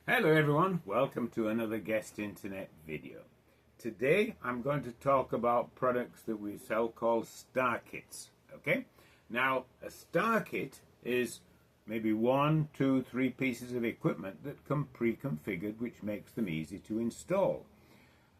Hello everyone, welcome to another Guest Internet video. Today I'm going to talk about products that we sell called star kits. Okay, now a star kit is maybe 1, 2, 3 pieces of equipment that come pre-configured, which makes them easy to install.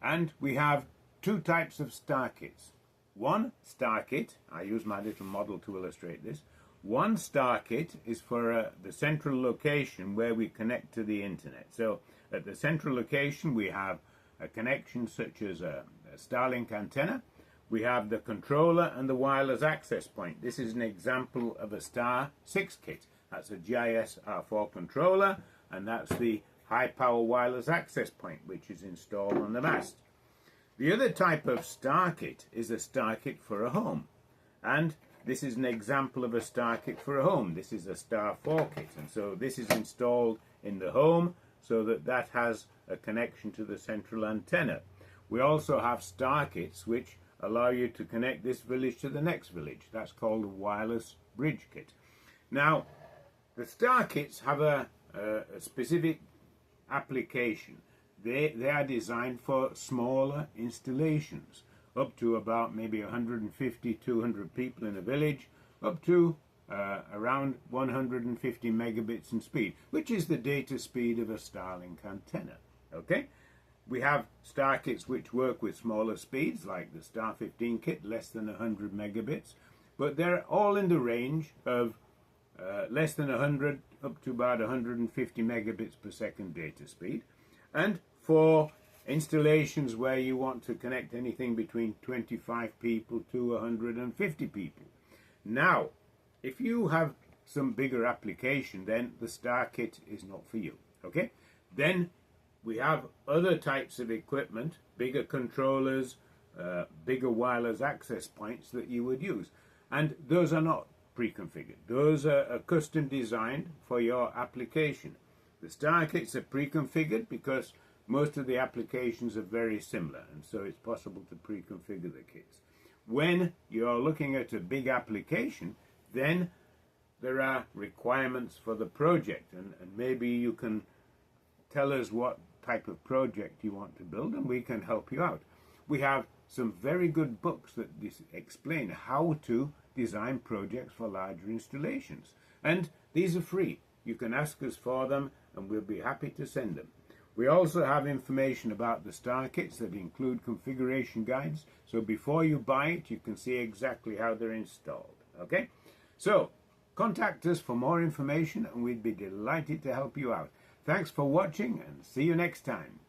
And we have two types of star kits. One star kit, I use my little model to illustrate this. One star kit is for the central location where we connect to the internet. So at the central location we have a connection such as a Starlink antenna. We have the controller and the wireless access point. This is an example of a star 6 kit. That's a GIS R4 controller, and that's the high power wireless access point which is installed on the mast. The other type of star kit is a star kit for a home, and this is an example of a star kit for a home. This is a star 4 kit, and so this is installed in the home so that that has a connection to the central antenna. We also have star kits which allow you to connect this village to the next village. That's called a wireless bridge kit. Now, the star kits have a specific application. They are designed for smaller installations, up to about maybe 150, 200 people in a village, up to around 150 megabits in speed, which is the data speed of a Starlink antenna. Okay, we have star kits which work with smaller speeds, like the Star 15 kit, less than 100 megabits, but they're all in the range of less than 100 up to about 150 megabits per second data speed. And for installations where you want to connect anything between 25 people to 150 people. Now, if you have some bigger application, then the star kit is not for you. Okay, then we have other types of equipment, bigger controllers, bigger wireless access points that you would use, and those are not pre-configured. Those are custom designed for your application. The star kits are pre-configured because most of the applications are very similar, and so it's possible to pre-configure the kits. When you're looking at a big application, then there are requirements for the project, and maybe you can tell us what type of project you want to build, and we can help you out. We have some very good books that explain how to design projects for larger installations, and these are free. You can ask us for them, and we'll be happy to send them. We also have information about the star kits that include configuration guides, so before you buy it you can see exactly how they're installed. Okay, so contact us for more information and we'd be delighted to help you out. Thanks for watching, and see you next time.